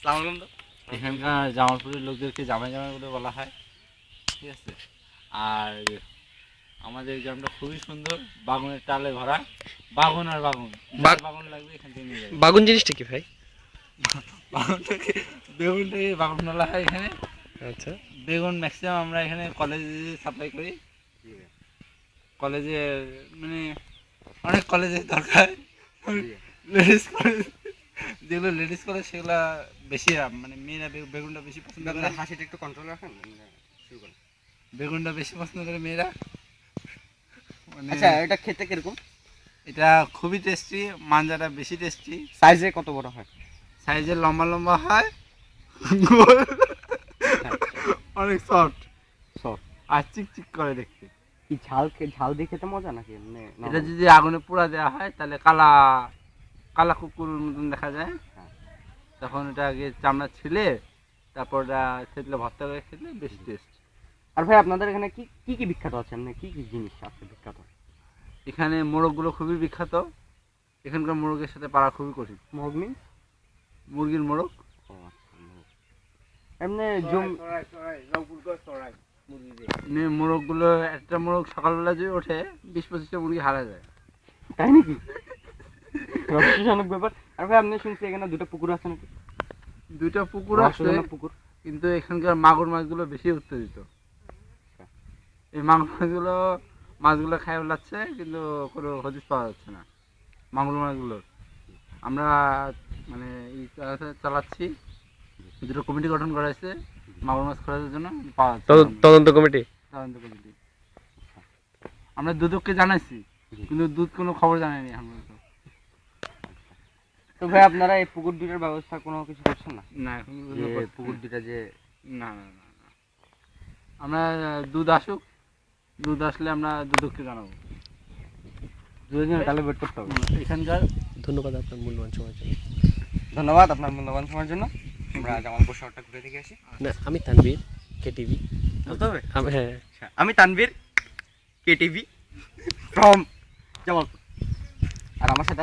জামালপুর। এখানকার জামালপুরের লোকদেরকে জামাই জামাই বলে বলা হয়, ঠিক আছে। আর আমাদের এই গ্রামটা খুবই সুন্দর, বাগানের টালে ভরা, বাগান আর বাগান, বাগান লাগবে এখান থেকে নিয়ে যাবে। বাগুন জিনিসটা কি ভাই? বাগানটাকে বেগুনটাকে বাগান বলা হয় এখানে। আচ্ছা, বেগুন ম্যাক্সিমাম আমরা এখানে কলেজে সাপ্লাই করি, কলেজে মানে অনেক কলেজে দরকার, লেডিস কলেজ, যেগুলো লেডিস কলেজ সেগুলো বেশি, মানে মেয়েরা বেগুনটা বেশি পছন্দ করে। হাসিটা একটু কন্ট্রোল রাখেন, শুরু করেন। বেগুনটা বেশি পছন্দ করে মেয়েরা, মানে আচ্ছা, এটা খেতে কিরকম? এটা খুবই টেস্টি, মাঞ্জাটা বেশি টেস্টি, সাইজে কত বড় হয়? সাইজে লম্বা লম্বা হয়, গোল, অনেক সফট সফট। আর চিকচিক করে দেখতে। কি ঝাল দিয়ে খেতে মজা নাকি এমনি এটা যদি আগুনে পোড়া দেওয়া হয় তাহলে কালা কালা কুকুর মতন দেখা যায়। হ্যাঁ। তখন এটা আগে চামড়া ছিলে, তারপর ওটা খেতলে ভর্তা করে খেলে বেশি টেস্ট। আর ভাই আপনাদের এখানে কি কি কি বিখ্যাত আছে, এমনি কি কি জিনিস আছে বিখ্যাত? এখানে মোরগগুলো খুবই বিখ্যাত, এখানকার মোরগের সাথে পারা খুবই কঠিন। মোরগ মিন্স? মুরগির মোরগ, ও আচ্ছা, এমনি জমি মোরগগুলো, একটা মোরগ সকালবেলা যদি ওঠে 20-25টা মুরগি হারা যায়। তাই নাকি? রহস্যজনক ব্যাপার। আর ভাই আপনি শুনছি এখানে দুটো পুকুর আছে নাকি? দুইটা পুকুর আছে, রহস্যজনক পুকুর। কিন্তু এখানকার মাগুর মাছগুলো বেশি উত্তেজিত। এই মাছগুলো খাই ফেলাচ্ছে, কিন্তু কোনো হদিস পাওয়া যাচ্ছে না মাগুর মাছগুলোর। আমরা মানে চালাচ্ছি, দুটো কমিটি গঠন করা হয়েছে মাগুর মাছ খোঁজার জন্য, পাওয়া যাচ্ছে না। তদন্ত কমিটি। তদন্ত কমিটি আমরা দুদককে জানাইছি, কিন্তু দুধ কোনো খবর জানায়নি এখন পর্যন্ত। তো ভাই আপনারা এই পুকুর দুটার ব্যবস্থা কোনো কিছু করছেন না? না, এখন যে পুকুর দুটা যে না না না না। আমরা দুধ আসুক, দুধ আসলে আমরা দুদককে জানাবো। দুদিন তাহলে ওয়েট করতে হবে। এখানকার ধন্যবাদ আপনার মূল্যবান সময়ের জন্য। ধন্যবাদ আপনার মূল্যবান সময়ের জন্য। আমরা জামালপুর শহরটা ঘুরে দেখে আসি। না, আমি তানভীর, কেটিভি। বলতে হবে? হ্যাঁ, আমি তানভীর, কেটিভি ফ্রম জামালপুর। আর আমার সাথে